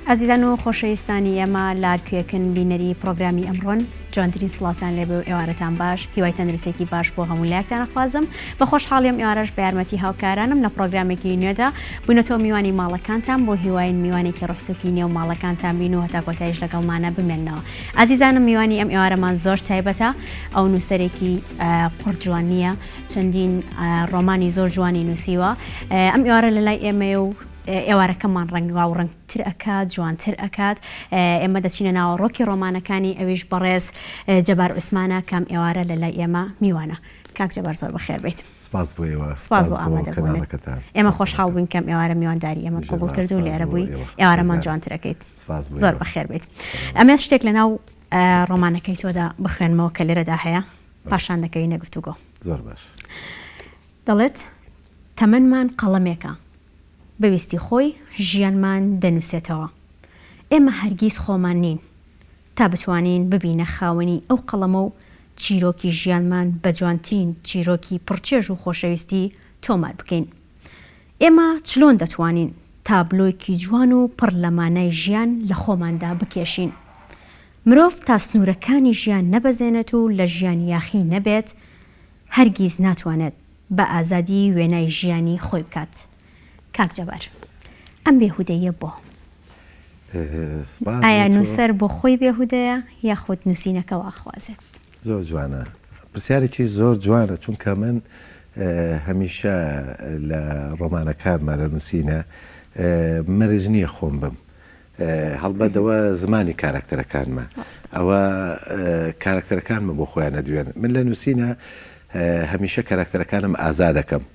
ئازیزان و خۆشەویستانی ئێمە لاکوێکن بینەری پرۆگرامی ئەمڕۆن جوانترین سڵاتان لێبێ و ئێوارەتان باش هیوای تەندروستێکی باش بۆ هەموو لایەکتان ئەخوازم بە خۆشحاڵیم ئێوارەش بە یارمەتی هاوکارانم لە پرۆگرامێکی نوێدا بوونەتەوە میوانی ماڵەکانتان بۆ هیواین میوانێکی ڕۆحسوکی نێو ماڵەکانتان بین و هەتا کۆتایش لەگەڵمانە بمێننەوە. ئازیزانم میوانی ئەم ئێوارەمان زۆر تایبەتە، ئەو نووسەرێکی پڕ جوانیە، چەندین ڕۆمانی زۆر جوانی نووسیوە. ئەم ئێوارە لە لای ئێمە و ئێوارەکەمان ڕەنگاو ڕەنگتر ئەکات، جوانتر ئەکات. ئێمە دەچینە ناوە ڕۆکی ڕۆمانەکانی ئەویش بەڕێز جەبار عوسمانە کەم ئێوارە لە لای ئێمە میوانە. کاک جەبار زۆر بەخێر بیت. سپاس بۆ ئێوە، سپاس بۆ ئامادەبوونت. ئێمە خۆشحاڵ بووین کەم ئێوارە میوانداری ئێمە قبوڵ کرد و لێرە بووی ئێوارەمان جوانترەکەیت. زۆر بەخێر بیت. ئەمە شتێک لە ناو ڕۆمانەکەی تۆدا بخوێنمەوە کە لێرەدا هەیە، پاشان دەکەوینە گفتوگۆ. زۆر باش. دەڵێت تەمەنمان قەڵەمێکە، بەویستی خۆی ژیانمان دەنووسێتەوە. ئێمە هەرگیز خۆمان نین تا بتوانین ببینە خاوەنی ئەو قەڵەمە و چیرۆکی ژیانمان بە جوانترین چیرۆکی پڕچێژ و خۆشەویستی تۆمار بکەین. ئێمە چلۆن دەتوانین تابلۆیەکی جوان و پڕ لە مانای ژیان لە خۆماندا بکێشین. مرۆڤ تا سنوورەکانی ژیان نەبەزێنێت و لە ژیان یاخی نەبێت، هەرگیز ناتوانێت بە ئازادی وێنای ژیانی خۆی بکات. کاک جەبار، ئەم بێهودەیە بۆ ئایا نووسەر بۆ خۆی بێهودەیە یاخود نووسینەکە واخوازێت؟ زۆر جوانە، پرسیارێکی زۆر جوانە، چونکە من هەمیشە لە ڕۆمانەکانمە لە نووسینە مەرج نییە خۆم بم. هەڵبەتەوە زمانی کارکتەرەکانمە، ئەوە کارکتەرەکانمە بۆ خۆیان نەدوێن. من لە نووسینە هەمیشە کارکتەرەکانم ئازا دەکەم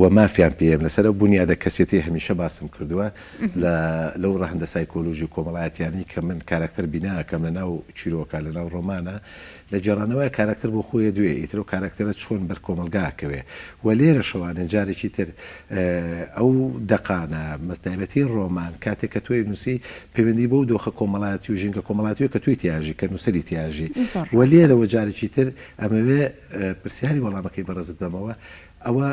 و مافیان پێم لەسەر بنیادە کەسێتی هەمیشە باسم کردووە لەو ڕەهەندە سایکۆلۆژی کۆمەڵایەتیانی کە من کارکتەر بیناکەم لە ناو چیرۆکە لە ناو ڕۆمانە لە جێڕانەوەی کارکتەر بۆ خۆیە دوێ ئیتر و کارکتەرە چۆن بەر کۆمەلگاکەوێ و لێرە شەوانە جارێکی تر ئەو دەقانە مەتایبەتی ڕۆمان کاتێک کە توی نووسی پەیوەندی بۆ دۆخە کۆمەڵایەتی و ژینگە کۆمەڵایەتیوە کە توی تیاژی کە نووسری تیاژی و لێرەوە جارێکی تر ئەمەوێ پرسیاری وەڵامەکەی بەڕێزت بەمەوە ئەوە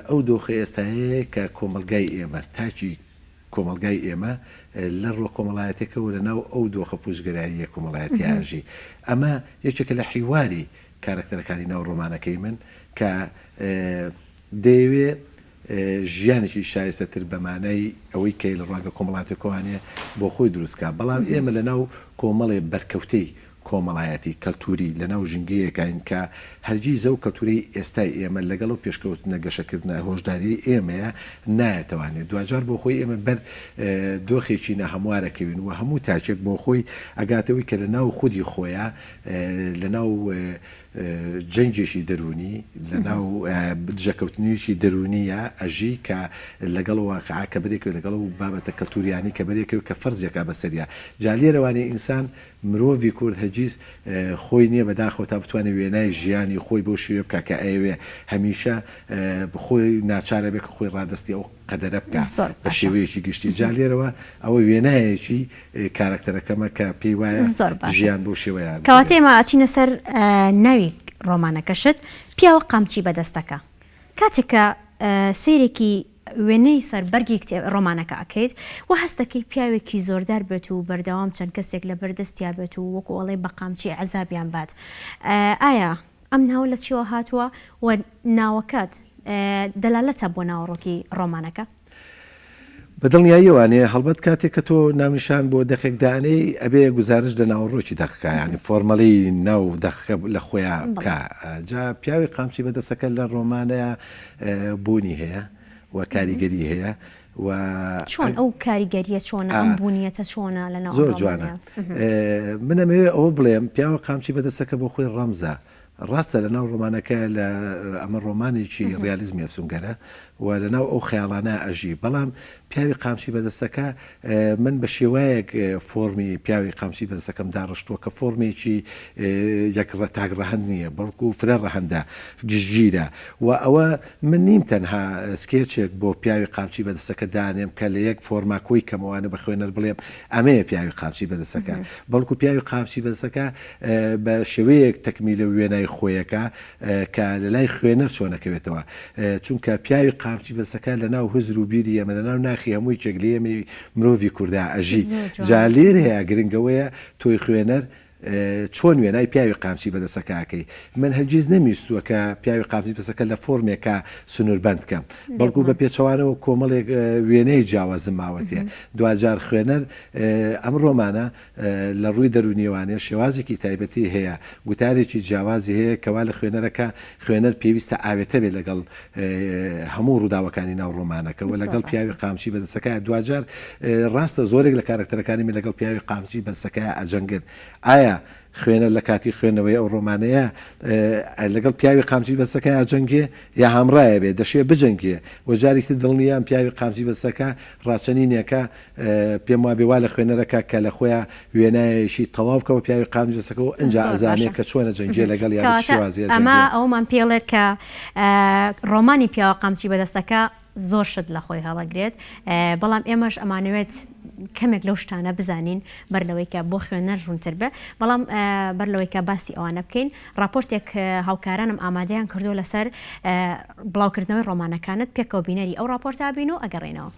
ئەو دۆخی ئێستاەیە کە کۆمەلگای ئێمە تاچی کۆمەلگای ئێمە لە ڕۆ کۆمەڵایەتێکەوە لە ناو ئەو دۆخە پوشگەراییە کۆمەڵایەتی ئاژی. ئەمە یەکێکە لە حیواری کارکتەرەکانی ناو ڕۆمانەکەی من کە دەیەوێ ژیانێکی شایستەتر بەمانای ئەوەی کە لە ڕوانگە کۆمەڵاتێکۆوانێ بۆ خۆی دروستکە، بەڵام ئێمە لە ناو کۆمەڵێ بەرکەوتەی کۆمەڵایەتی کەلتوری لە ناو ژنگەیەکین کە هەرگیز ئەو کەلتوری ئێستای ئێمە لەگەڵ و پێشکەوتنە گەشەکردنە هۆشداری ئێمەیە نایەتوانێت دوجار بۆ خۆی ئێمە بەر دۆخێکی نەهەموارەکەوین و هەموو تاچێک بۆ خۆی ئەگاتەوەی کە لە ناو خودی خۆیە لە ناو جەنگێکی دەرونی لە ناو دژەکەوتنیشی دەرونیە ئەژی کە لەگەڵ واقعا کە بەرێکەوە لەگەڵ و بابەتە کەلتوریانی کە بەرێکەوە کە فەرزێکا بەسەریە جالێرەوانی ئینسان مرۆڤی کورد هەرگیز خۆی نییە بەداخەوە تا بتوانێت وێنای ژیانی خۆی بۆ شێوێ بکە کە ئەوێ هەمیشە خۆی ناچارە بێت کە خۆی ڕادستی ئەو قەدەرە بکە بە شێوەیەکی گشتی. جالێرەوە ئەوە وێنایەکی کارکتەرەکەمە کە پێی وایە ژیان بۆ شێوەیان. کەواتە ئێمە ئاچینە سەر ناوی ڕۆمانەکەشت پیاوە قامچی بەدەستەکە کاتێکە سیرێکی وێنەی سەر بەرگی ڕۆمانەکە ئەکەیت و هەستەکەی پیاوێکی زۆردار بێت و بەردەوام چەند کەسێک لە بەردەستیا بێت و وەکو ئەڵێ بە قامچی عەزابیان بات. ئایا ئەم ناو لە چیوە هاتووە و ناوەکەت دەلالەتە بۆ ناوەڕۆکی ڕۆمانەکە؟ بەدڵنیاییوانێ هەڵبەت کاتێک کە تۆ ناونیشان بۆ دەقێکدانەی ئەبێ گزارش لە ناوەڕۆکی دەقەکە ینی فۆرمەڵی ناو دەقەکە لە خۆیان بکە. جا پیاوی قامچی بەدەستەکە لە ڕۆمانەیە بوونی هەیە و کاریگەری هەیە و چۆن ئەو کاریگەریە چۆنە ئەم بوونیەتە چۆنە لە ناو زۆر جوانە. منەمەوێ ئەوە بڵێم پیاوە قامچی بەدەستەکە بۆ خۆی ڕەمزە. ڕاستە لە ناو ڕۆمانەکە لە ئەمە ڕۆمانێکی ڕیالیزمی ئەفسونگەرە و لە ناو ئەو خەیاڵانە ئەژی، بەڵام پیاوی قامچی بەدەستەکە من بە شێوایەک فۆرمی پیاوی قامچی بەدەستەکەم داڕشتووە کە فۆرمێکی یەک تاگڕەهەند نییە بەڵکو فرە ڕەهەندە گشتگیرە و ئەوە من نیم تەنها سکێچێک بۆ پیاوی قامچی بەدەستەکە دانێم کە لە یەک فۆرماکۆی کەمەوانە بە خوێنەر بڵێم ئەمەیە پیاوی قامچی بەدەستەکە، بەڵکو پیاوی قامچی بەدەستەکە بە شێوەیەک تەکمیلە وێنای لای خۆیەکە کە لە لای خوێنەر چۆنەکەوێتەوە چونکە پیاوی قامچی بەسەکە لە ناو هزر و بیری ئەمە لە ناو ناخی هەمووی چێگلێمی مرۆڤی کووردا ئەژی جا لێر هەیە گرنگەوەیە تۆی خوێنەر چۆن وێنای پیاوی قامچی بەدەسەکەکەی من هەرگیز نەمیستووە کە پیاوی قامچی بەسەکە لە فۆرمێکە سنووربەند بکەم بەڵکو بە پێچەوانەوە کۆمەڵێک وێنەی جیاوازم ماوەتێ دوجار خوێنەر ئەم ڕۆمانە لە ڕووی دەرونیێوانێ شێوازێکی تایبەتی هەیە گوتارێکی جیاوازی هەیە کەوا لە خوێنەرەکە خوێنەر پێویستە ئاوێتە بێت لەگەڵ هەموو ڕووداوەکانی ناو ڕۆمانەکەەوە لەگەڵ پیاوی قامچی بەدەسەکە دوجار ڕاستە زۆرێک لە کارکتەرەکانی من لەگەڵ پیاوی قامچی بەدەسەکە ئەجەنگن ئایا خوێنەر لە کاتی خوێنەوەی ئەو ڕۆمانەیە لەگەڵ پیاوی قامچی بەسەکە جەنگێ یا هەمڕایە بێت دەشێ بجەنگێ وە جارێکی دڵنیان پیاوی قامچی بەسەکە ڕاچەنینێکە پێم وا بێوا لە خوێنەرەکە کە لە خۆیان وێنایەشی تەواو بکەوە پیاوی قامچی بەسەکە و ئەنج ئەزانێت کە چۆنە جەنگێ لەگەڵ یا شێوازی ئەمە ئەومان پێڵێت کە ڕۆمانی پیاوە قامچی بەدەستەکە زۆر شت لە خۆی هەڵەگرێت بەڵام ئێمەش ئەمانەوێت کەمێک لەو شتانە بزانین بەرلەوەی کە بۆ خوێنەر ڕوونتر بێ بەڵام بەرلەوەی کە باسی ئەوانە بکەین راپۆرتێک هاوکارانم ئامادەیان کردو لەسەر بڵاوکردنەوەی ڕۆمانەکانت پێکەوە بینەری ئەو راپۆرتا بین و ئەگەڕێنەوە.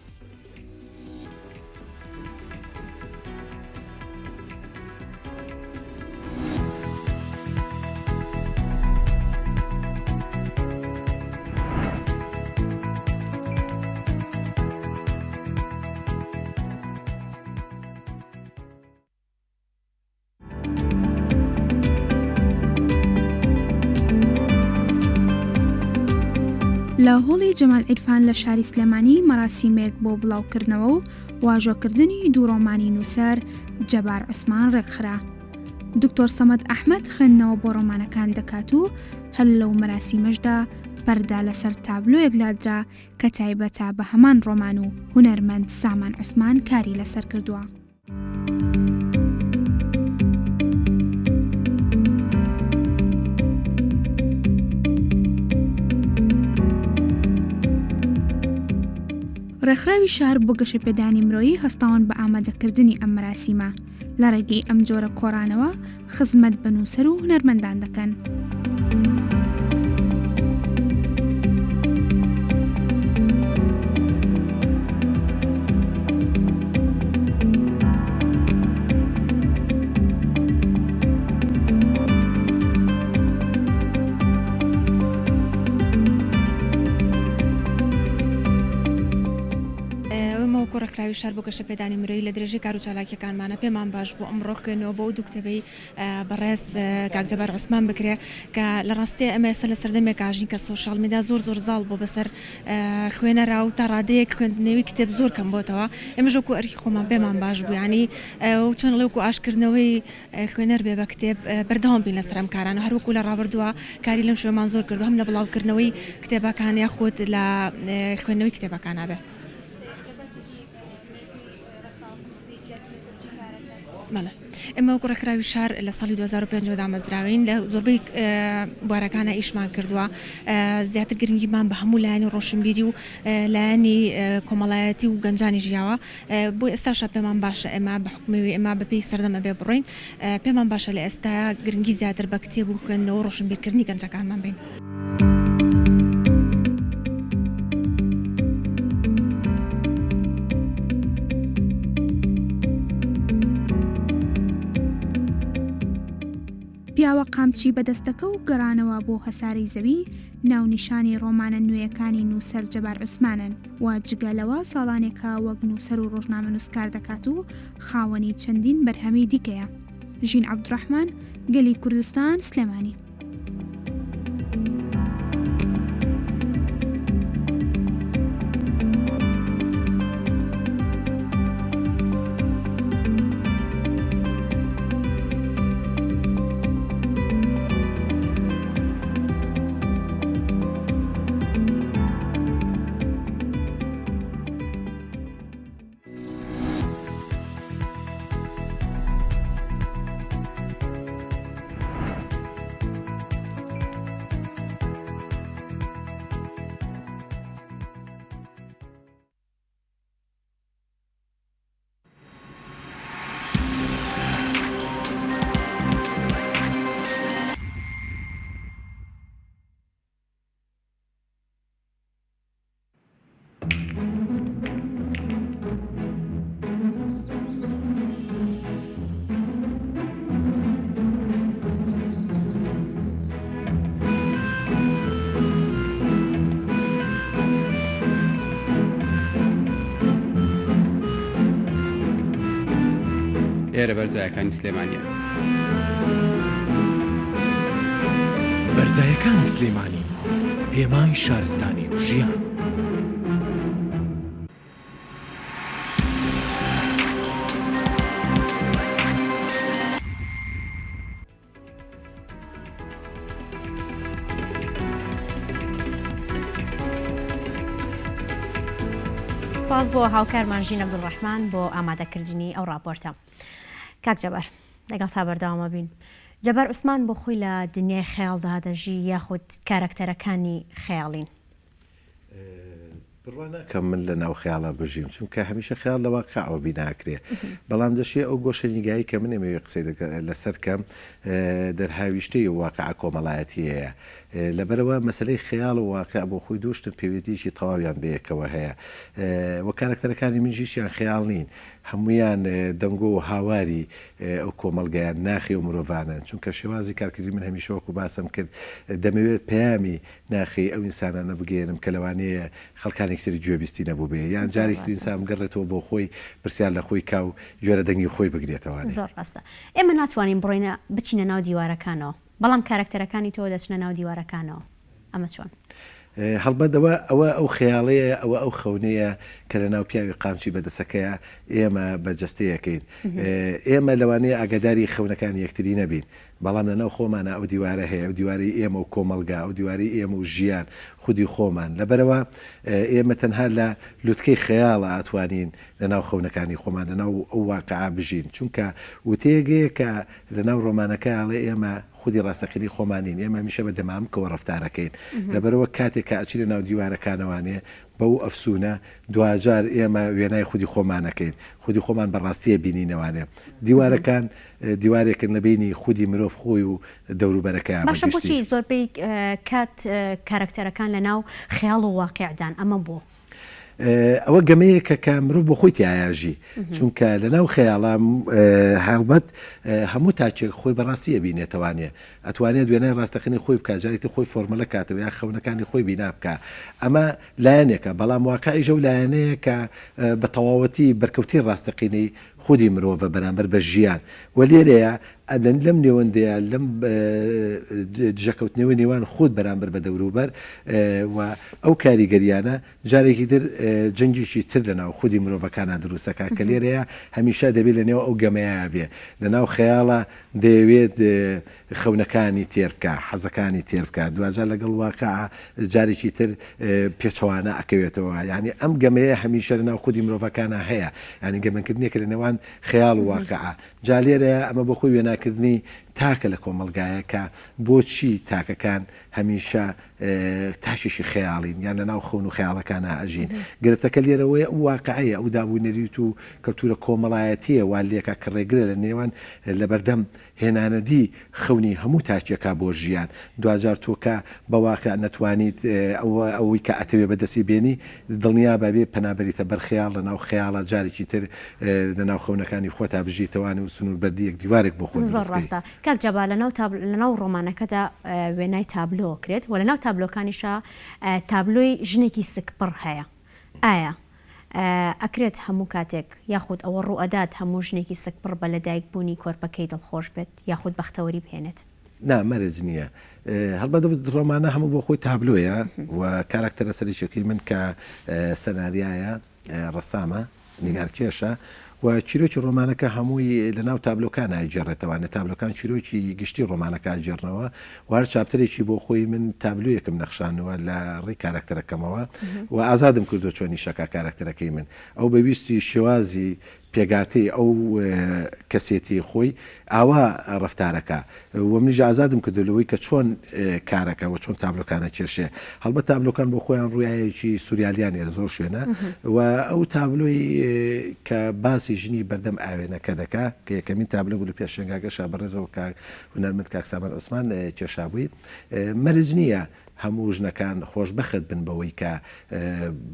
لە هۆڵی جەمال عیرفان لە شاری سلێمانی مەراسیمێک بۆ بڵاوکردنەوە و واژۆکردنی دوو ڕۆمانی نووسەر جەبار عوسمان ڕێکخرا. دکتۆر سەمەد ئەحمەد خوێندنەوە بۆ ڕۆمانەکان دەکات و هەر لەو مەراسیمەشدا پەردا لەسەر تابلۆیەک لادرا کە تایبەتە بە هەمان ڕۆمان و هونەرمەند سامان عوسمان کاری لەسەر کردووە. ڕێکخراوی شار بۆ گەشە پێدانی مرۆیی هەستاون بە ئامادەکردنی ئەم مەراسیمە لە ڕێگەی ئەم جۆرە کۆڕانەوە خزمەت بە نووسەر و هونەرمەندان دەکەن. ڕێکخراوی شار بۆ گەشە پێدانی مرۆیی لە درێژەی کار و چالاکیەکانمانە پێمان باش بۆ ئەمڕۆ خوێنەوە بۆ دوو کتێبەی بەڕێز کاک جەبار عوسمان بکرێ کە لە ڕاستی ئەمە ئێستا لە سەردەمێک ئاژین کە سۆشیال میدیا زۆر زاڵ بۆ بەسەر خوێنەرا و تا ڕادەیەک خوێندنەوەی کتێب زۆر کەم بۆتەوە ئێمەش وەکو ئەرکی خۆمان پێمان باش بوو ینی چۆن لەوکو ئاشکردنەوەی خوێنەر بێ بە کتێب بەردەوام بین لەسەر ئەم کارانە هەروەکو لە ڕابردووە کاری لەم شوێمان زۆر کردو هەم لە بڵاوکردنەوەی کتێبەکان یاخود لە خوێندنەوەی کتێبەکانە بێ. ئێمە وەکو ڕێکخراوی شار لە ساڵی 2005 دامەزراوین لە زۆربەی بوارەکانە ئیشمان کردووە زیاتر گرنگیمان بە هەموو لایەنی ڕۆشنبیری و لایەنی کۆمەڵایەتی و گەنجانی ژیاوە بۆ ئێستاشە پێمان باشە ئێمە بە حکومەوی ئێمە بەپێی سەردەمە بێ بڕۆین پێمان باشە لە ئێستا گرنگی زیاتر بە کتێب و خوێندنەوە و ڕۆشنبیرکردنی گەنجەکانمان بین. پیاوە قامچی بەدەستەکە و گەڕانەوە بۆ هەساری زەوی ناونیشانی ڕۆمانە نوێیەکانی نووسەر جەبار عوسمانن و جگەلەوە ساڵانێکە وەک نووسەر و ڕۆژنامە نووسکار دەکات و خاوەنی چەندین بەرهەمی دیکەیە. ژین عەبدوڕەحمان، گەلی کوردستان، سلێمانی. ئێرە بەرزایەکانی سلێمانیە. بەرزایەکانی سلێمانی هێمای شارستانی و ژیان. سپاس بۆ هاوکارمان ژین عەبدوڵڕەحمان بۆ ئامادەکردنی ئەو راپۆرتە. کاک جەبار لەگەڵ تا بەردەوامە بین. جەبار عوسمان بۆ خۆی لە دنیای خەیاڵدا دەژی یاخود کارکتەرەکانی خەیاڵین؟ بڕواناکەم من لە ناو خەیاڵە بژیم چونکە هەمیشە خەیاڵ لە واقعەوە بیناکرێ بەڵام دەشێ ئەو گۆشەنیگایی کە من ئێمەوێ قسەی لەسەر کەم دەرهاویشتەی واقعە کۆمەڵایەتی هەیە لەبەرەوە مەسلەی خەیاڵ و واقع بۆ خۆی دووشتن پێوێتیشی تەواویان بەیەکەوە هەیە وە کارکتەرەکانی منژیشیان خەیاڵ نین هەمویان دەنگۆ و هاواری ئەو کۆمەلگایان ناخی و مرۆڤانن چونکە شێوازی کارکردی من هەمیشە وەکو باسم کرد دەمەوێت پەیامی ناخی ئەو ئینسانانە بگەێنم کە لەوانەیە خەڵکانێکتری گوێبیستی نەبوو بێ یان جارێکی ئینسان گەڕێتەوە بۆ خۆی پرسیار لە خۆی کا و جۆرە دەنگی خۆی بگرێتەوە. زۆر ڕاستە ئێمە ناتوانین بڕۆینە بچینە ناو دیوارەکانەوە بەڵام کارکتەرەکانی تۆ دەچنە ناو دیوارەکانەوە ئەمە چۆن؟ هەڵبەتەوە ئەو خەیاڵەیە ئەو خەونەیە کە لە ناو پیاوی قامچی بەدەسەکەیە ئێمە بەرجەستەیەکەین ئێمە لەوانەیە ئاگاداری خەونەکانی یەکتری نەبین بەڵام لە ناو خۆمانە ئەو دیوارە هەیە ئەو دیواری ئێمە و کۆمەلگا ئەو دیواری ئێمە و ژیان خودی خۆمان لەبەرەوە ئێمە تەنها لە لوتکەی خەیاڵە ئاتوانین لە ناو خەونەکانی خۆمان لە ناو ئەو واقعا بژین چونکە وتەیەکەیە کە لە ناو ڕۆمانەکەیاڵێ ئێمە خودی ڕاستەقینی خۆمانین ئێمە میشە بە دەمامکەوە ڕەفتارەکەین لەبەرەوە کاتێک کە ئەچی لە ناو دیوارەکانەوانێ بەو ئەفسونە دوجار ئێمە وێنای خودی خۆمانەکەین خودی خۆمان بەڕاستیە بینینەوانێ دیوارەکان دیوارێکن لەبینی خودی مرۆڤ خۆی و دەوروبەرەکە باشە بۆچی زۆربەی کات کارکتەرەکان لە ناو خەیاڵ و واقعدان ئەمە بۆ؟ ئەوە گەمەیەکە کە مرۆڤ بۆ خۆی تایاژی چونکە لە ناو خەیاڵە هەڵبەت هەموو تاچێک خۆی بەڕاستیە بینێتەوانێ ئەتوانێت دوێنەی ڕاستەقینی خۆی بکات جارێتی خۆی فۆرمەلە کاتەوە یا خەونەکانی خۆی بینا بکە ئەمە لایەنێکە بەڵام واقعی ژەو لایەنەیە کە بە تەواوەتی بەرکەوتی ڕاستەقینی خودی مرۆڤە بەرامبەر بە ژیان وە لێرەیە لەم نێوەندەیە لەم دژەکەوتنەوەی نێوان خود بەرامبەر بە دەوروبەر و ئەو کاریگەریانە جارێکی تر جەنگێکی تر لە ناو خودی مرۆڤەکانە دروستەکە کە لێرەیە هەمیشە دەبێت لە نێو ئەو گەمەیە بێ لە ناو خەیاڵە دەیەوێت خەونەکانی تێرکە حەزەکانی تێرکە دوجار لەگەڵ واقع جارێکی تر پێچەوانە ئەکەوێتەوە یعنی ئەم گەمەیە هەمیشە لە ناو خودی مرۆڤەکانە هەیە ینی گەمەکردنێکە لە نێوان خەیاڵ و واقعە جا لێرەیە ئەمە بۆ خۆی وێناکردنی تاکە لە کۆمەلگایە کە بۆچی تاکەکان هەمیشە تاشیشی خەیاڵین یان لە ناو خەون و خەیاڵەکانە ئەژین گرفتەکە لێرەوەی ئەو واقعەیە ئەو دابوونەریت و کەلتورە کۆمەڵایەتیە وا لێکە کە ڕێگرە لە نێوان لە بەردەم هێنانەدی خەونی هەموو تاچێکا بۆ ژیان دوجار تۆکە بە واقع نەتوانیت ئەوەی کە ئەتەوێ بەدەستی بێنی دڵنیا بابێ پەنابەریتە بەر خەیاڵ لە ناو خەیاڵە جارێکی تر لە ناو خەونەکانی خۆتا بژیتەوانی و سنوور بەردی یەک دیوارێک بۆ خۆ زۆر ڕاستە کاک جەبا لە ناو ڕۆمانەکەدا وێنای تابلۆ کرێت و لە ناو تابلۆکانیشە تابلۆی ژنێکی سکپڕ هەیە ئایا ئەکرێت هەموو کاتێک یاخود ئەوە ڕوئەدات هەموو ژنێکی سکپڕ بە لەدایک بوونی کۆرپەکەی دڵخۆش بێت یاخود بەختەوەری بهێنێت نامەرج نییە هەڵبەت ڕۆمانە هەموو بۆ خۆی تابلۆیە و کارکتەرە سەرچەکەی من کە سەناریایە ڕەسامە نیگارکێشە و چیرۆکی ڕۆمانەکە هەمووی لە ناو تابلۆکان ئایجێڕێتەوانێت تابلۆکان چیرۆکی گشتی ڕۆمانەکە جێڕنەوە وار چاپترێکی بۆ خۆی من تابلویەکم نەخشانەوە لە ڕێی کارکتەرەکەمەوە و ئازادم کردو چۆنی شەکە کارکتەرەکەی من ئەو بەویستی شێوازی پێگاتی ئەو کەسێتی خۆی ئاوا ڕفتارەکە و منیژ ئازادم کردلەوەی کە چۆن کارەکە و چۆن تابلۆکانە کێشێ هەڵبەت تابلۆکان بۆ خۆیان ڕوایەکی سوریالیانێ زۆر شوێنە و ئەو تابلۆی کە باسی ژنی بەردەم ئاوێنەکە دەکا کە یەکەمین تابلۆ بوو لە پێشنگاگەشا بەڕێزەوە هونەرمەند کاک سامان عوسمان کێشابووی مەرج نییە هەموو ژنەکان خۆشبەخت بن بەوەی کە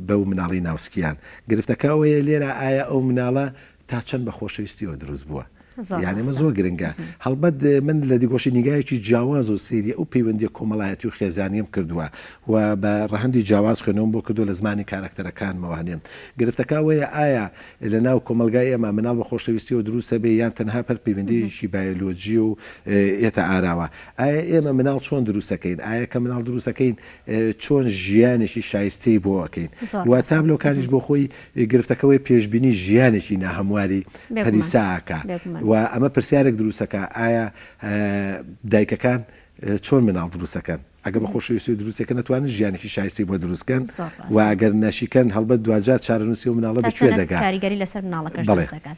بەو مناڵی ناوسکیان گرفتەکە ئەوەیە لێرە ئایا ئەو مناڵە تا چەند بە خۆشەویستیەوە دروست بووە یعنی ئەمە زۆر گرنگە هەڵبەت من لە دیگۆشی نیگایەکی جیاواز و سێری ئەو پەیوەندی کۆمەڵایەتی و خێزانیم کردووە و بە ڕەهەندی جیاواز خوێنەوەم بۆ کردو لە زمانی کارکتەرەکانمەوانێم گرفتەکە وەیە ئایا لە ناو کۆمەلگای ئێمە مناڵ بە خۆشەویستی و دروستە بێ یان تەنها پەر پەیوەندیەکی بایۆلۆجی و ئێتە ئاراوە ئایا ئێمە مناڵ چۆن دروستەکەین ئایا کە مناڵ دروستەکەین چۆن ژیانێکی شایستەی بۆ ئەەکەین و تابلۆکانیش بۆ خۆی گرفتەکەوەی پێشبینی ژیانێکی ناهەمواری پەریساکە و ئەمە پرسیارێک دروستەکە ئایا دایکەکان چۆن مناڵ دروستەکەن ئەگە بە خۆشەویستی دروستەکە نتوانن ژیانێکی شایستی بۆ دروستکەن و ئەگەر نەشیکەن هەڵبەت دوجار چارەنووسی و مناڵە بەکوێ دەگات کاریگەری لەسەر مناڵەکەش دەکات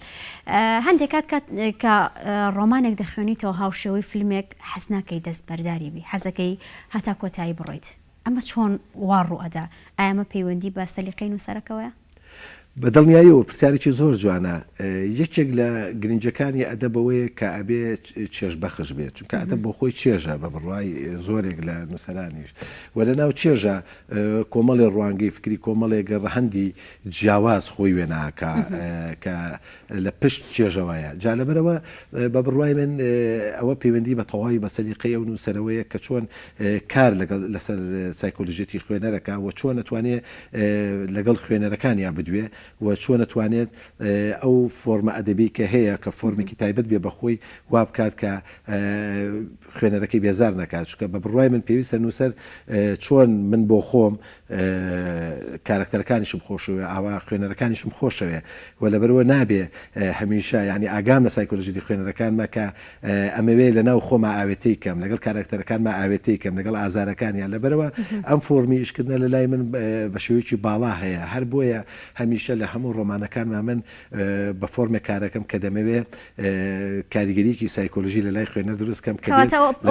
هەندێک کات کە ڕۆمانێک دەخوێنیتەوە هاوشێوەی فیلمێک حەز ناکەی دەست بەرداری بی حەزەکەی هەتا کۆتایی بڕۆیت ئەمە چۆن وا ڕوو ئەدا ئەمە پەیوەندی بە سەلیقەی نووسەرەکەوەیە بە دڵنیاییەوە پرسیارێکی زۆر جوانە یەکێک لە گرنجەکانی ئەدەبەوەیە کە ئەبێ چێژ بەخش بێت چونکە ئەدەب بۆ خۆی چێژە بە بڕوای زۆرێک لە نووسەرانیش و لە ناو چێژە کۆمەڵی ڕوانگەی فکری کۆمەڵێک ڕەهەندی جیاواز خۆی وێناکە کە لە پشت چێژەوەیە جا لەبەرەوە بە بڕوای من ئەوە پەیوەندی بە تەواوی بە سەلیقەی ئەو نووسەرەوەیە کە چۆن کار لەسەر سایکۆلۆژیەتی خوێنەرەکە و چۆن ئەتوانێت لەگەڵ خوێنەرەکانیان بدوێ و چۆن نتوانێت ئەو فۆرمە ئەدەبی کە هەیە کە فۆرمێکی تایبەت بێ بەخۆی وا بکات کە خوێنەرەکەی بێزار نکات چکە بە بڕوای من پێویستە نووسەر چۆن من بۆ خۆم کارکتەرەکانیشم خۆشەوێ ئاوا خوێنەرەکانیشم خۆشەوێ و لەبەرەوە نابێ هەمیشە ینی ئاگام لە سایکۆلۆژی خوێنەرەکانمە کە ئەمەوێ لە ناو خۆمە ئاوێتەی کەم لەگەڵ کارکتەرەکانمە ئاوێتەی کەم لەگەڵ ئازارەکانیان لەبەرەوە ئەم فۆرمی ئیشکردنە لە لای من بە شێوەیەکی باڵا هەیە هەر بۆیە هەمیشە لە هەموو ڕۆمانەکانمان من بە فۆرمێک کارەکەم کە دەمەوێ کاریگەریکی سایکۆلۆژی لە لای خوێنەر دروستکەم کە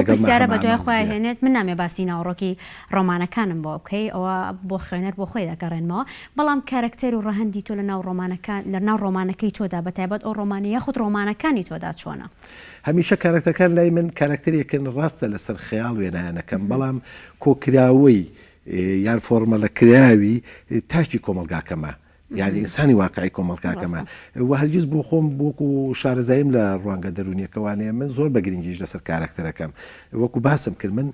پرسیارە بە دوای خۆی هێنێت من نامێ باسی ناوڕۆکی ڕۆمانەکانم بۆ بکەی ئەوە بۆ خوێنەر بۆ خۆی دەگەڕێنمەوە بەڵام کارکتەر و ڕەهەندی تۆ لە ناو ڕۆمانەکان لە ناو ڕۆمانەکەی تۆدا بەتایبەت ئەو ڕۆمانی یاخود ڕۆمانەکانی تۆدا چۆنە هەمیشە کارکتەرەکان لای من کارکتەرێکن ڕاستە لەسەر خەیاڵ وێنایەنەکەم بەڵام کۆکراوەی یان فۆرمەلە کراوی تاکی کۆمەلگاکەمە یعنی ئینسانی واقعی کۆمەڵکاکەمە و هەرگیز بۆ خۆم بۆکو شارەزاییم لە ڕوانگە دەرونیەکەوانەیە من زۆر بە گرنگیش لەسەر کارکتەرەکەم وەکو باسم کرد من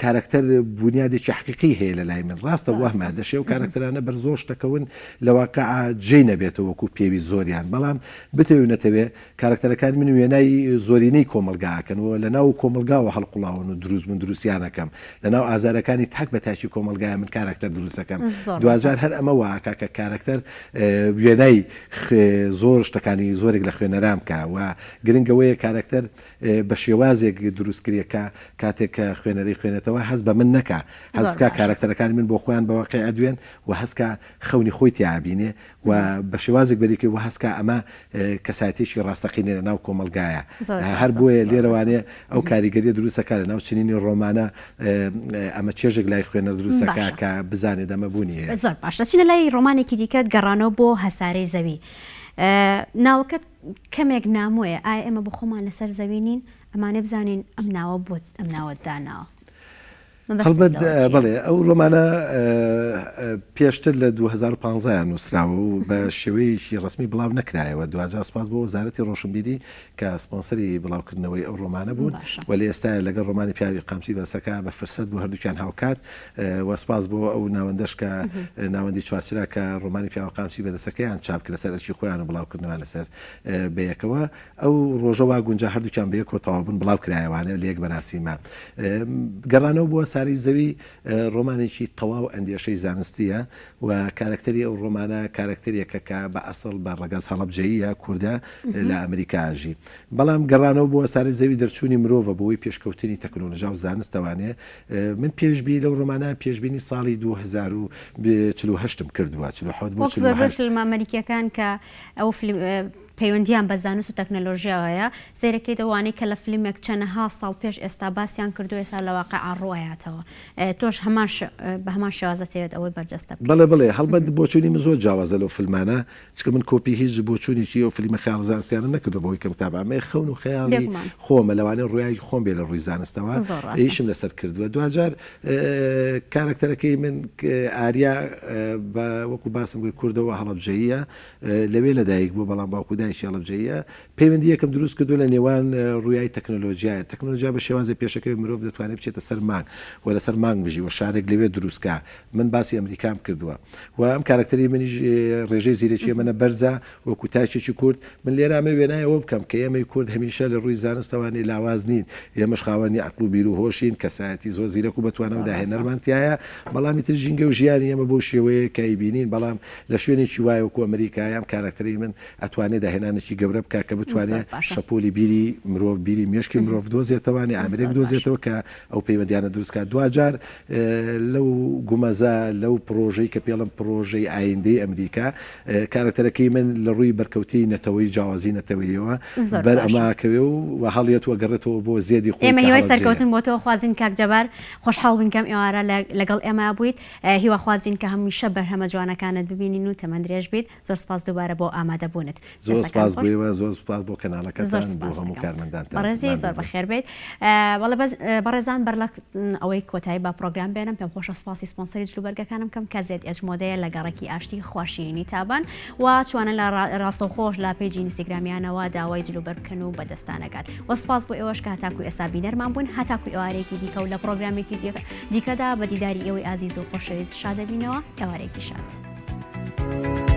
کارکتەر بنیادێکی حقیقی هەیە لە لای من ڕاستە وەهمە دەشێ و کارکتەرانە بەر زۆر شتەکەون لە واقع جێی نەبێتەوە وەکو پێوی زۆریان بەڵام بتەوێنێتەوێ کارکتەرەکان من وێنای زۆرینەی کۆمەلگاکەنەوە لە ناو کۆمەلگاوە هەڵقوڵاون و دروست من دروستیانەکەم لە ناو ئازارەکانی تاک بە تاچی کۆمەلگایە من کارکتەر دروستەکەم دوجار هەر ئەمە واکە کە کارکتەر وێنای زۆر شتەکانی زۆرێک لە خوێنەرام کە و گرنگەوەیە کارکتەر بە شێوازێک دروستکرێکە کاتێک کە خوێنەری خوێنێتەوە هەز بە من نەکە هەز بکە کارکتەرەکانی من بۆ خۆیان بەواقع ئەدوێن و هەستکە خەونی خۆی تیابینێ و بە شێوازێک بەریکە و هەستکە ئەمە کەسایەتێکی ڕاستەقینێ لە ناو کۆمەلگایە هەر بۆیە لێرەوانێ ئەو کاریگەریە دروستەکە لە ناو چنینی ڕۆمانە ئەمە چێژێک لای خوێنەر دروستەکە کە بزانێت ئەمە بوونی زۆر باشە چینە لای ڕۆمانێکی دیکەت گەڕانەوە بۆ هەسارەی زەوی ناوەکەت کەمێک نامۆیە ئایا ئێمە بۆ خۆمان لەسەر زەوینین ئەمانە بزانین ئەم ناوە بوت ئەم ناوە داناوە هەڵبەت بڵێ ئەو ڕۆمانە پێشتر لە 2015 نووسراوە و بە شێوەیەکی ڕسمی بڵاو نەکرایەوە دوجار سپاس بۆ وەزارەتی ڕۆشنبیری کە سپۆنسەری بڵاوکردنەوەی ئەو ڕۆمانە بوون ولی ئێستا لەگەڵ ڕۆمانی پیاوی قامچی بەسەکە بە فرسەت بۆ هەردووکیان هاوکات وەسپاس بۆ ئەو ناوەندەش کە ناوەندی چوارچرا کە ڕۆمانی پیاوی قامچی بەدەستەکەیان چاپ کرد لەسەر ئەرکی خۆیان و بڵاوکردنەوە لەسەر بەیەکەوە ئەو ڕۆژەوە گونجا هەردووکیان بەیەکەوە تەواو بوون بڵاو کرایەوانە لە یەک بەراسیمە گەڕانەوە بۆ ساری زەوی ڕۆمانێکی تەواو ئەندێشەی زانستیە و کارکتەری ئەو ڕۆمانە کارکتەرێکە کە بە ئەسڵ بە ڕەگەز هەڵەبجەییە کووردە لە ئەمریکاژی بەڵام گەڕانەوە بۆ ساری زەوی دەرچوونی مرۆڤە بۆی پێشکەوتنی تەکنۆلۆژیا و زانستەوانێ من پێشبی لەو ڕۆمانە پێشبینی ساڵی 2048 کردووە 47 بۆ فیلم ئەمریکیەکان کە ئەو پەیوەندیان بە زانست و تەکنەلۆژیاوەیە سیرەکەی دەوانەی کە لە فیلمێک چەندەها ساڵ پێش ئێستا باسییان کردو ئێستا لە واقع ئاڕۆیاتەوە تۆش بە هەمان شێوازەتەوێت ئەوەی بەرجەستە بڵێ هەڵبەت بۆچوونی من زۆر جیاوازە لەو فیلمانە چکە من کۆپی هیچ بۆچوونیی ئەو فیلمە خەیاڵ زانستیانە نەکردو بەوەی کەم تابامێ خەون و خەیاڵی خۆمە لەوانێ ڕویایی خۆم بێ لە ڕووی زانستەوە ئیشم لەسەر کردووە دوجار کارکتەرەکەی من ئاریا وەکو باسم کوردەوە هەڵەبجەییە لەوێ لەدایک بوو بەڵام باوکو لایشی هەڵبجەیە پەیوەندی یەکەم دروست کردو لە نێوان ڕوویای تەکنۆلۆژیایە تەکنۆلۆژیا بە شێوازی پێشەکەی مرۆڤ دەتوانێت بچێتە سەر مانگ و لەسەر مانگ بژی و شارێک لەوێ دروستکە من باسی ئەمریکام کردووە و ئەم کارکتەری منیش ڕێژەی زیرەکی منە بەرزە وەکو تاچێکی کورد من لێرە ئەمە وێنایەوە بکەم کە ئێمەی کورد هەمیشە لە ڕووی زانستەوانی لاواز نین ئێمەش خاوەنی عەقڵ و بیر و هۆشین کەسایەتی زۆر زیرەک و بەتوانەوە داهێنەرمانتیایە بەڵامی تر ژینگە و ژیانی ئێمە بۆ شێوەیە کایبینین بەڵام لە شوێنێکی وایە وەکو ئەمریکایە کارکتەری من ئەتوانێت داهێنانێکی گەورە بکە کە بتوانێت شەپۆلی بیری مرۆڤ بیری مێشکی مرۆڤ دۆزێتەوەی ئامرێک دۆزێتەوە کە ئەو پەیوەندیانە دروستکە دوجار لەو گومەزە لەو پرۆژەی کە پێڵم پرۆژەی ئایندەی ئەمریکا کارکتەرەکەی من لە ڕووی بەرکەوتی نەتەوەی جیاوازی نەتەوەیەوە بەر ئەماکەوێ و هەڵێتوە گەڕێتەوە بۆ زێدی خۆی ئێمە هیوای سەرکەوتن بۆ تۆ خوازین کاک جەبار خۆشحاڵ بووین کەم ئێوارە لەگەڵ ئێمە بوویت هیوا خوازین کە هەمیشە بەرهەمە جوانەکانت ببینین و تەمەندرێژ بیت زۆر سپاس دووبارە بۆ ئامادەبوونت زۆر سپاس بوویەوە زۆر سپاس بۆ کەناڵەکەتان بۆ هەموو کارمەندانتان بەڕێزی زۆر بەخێر بێت بەڕێزان بەر لە ئەوەی کۆتایی با پرۆگرام بێنم پێم خۆشە سپاسی سپۆنسەری جلوبەرگەکانم کەم کە ZH مۆدەیە لە گەڕێکی ئاشتی خواشینی تابان و چوانە لە ڕاستەوخۆش لا پێیجی ئینستاگرامیانەوە داوای جلوبەر بکەن و بەدەستانەکات و سپاس بۆ ئێوەش کە هەتاکوی ئێستا بینەرمان بوون هەتاکوی ئێوارێکی دیکە و لە پرۆگرامێکی دیکەدا بە دیداری ئێوەی ئازیز و خۆشەویست شادەبینەوە ئێوارێکی شاد.